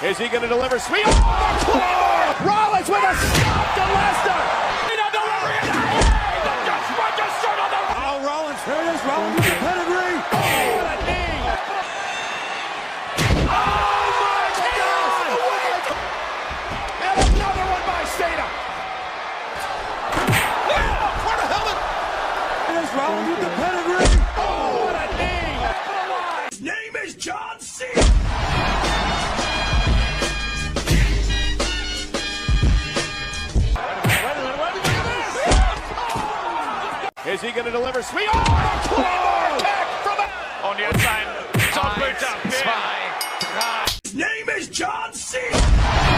Is he going to deliver? Sweet. Oh, Rollins with a stop to Lesnar. Oh, Rollins, here it is. Rollins with the pedigree. Oh, what a knee. Oh, my God. And another one by Cena. For the helmet. Here it is. Rollins with the pedigree. Oh, what a knee. His name is John Cena. Is he going to deliver? Sweet. Oh, attack from On the outside. Top boot up. His name is John Cena.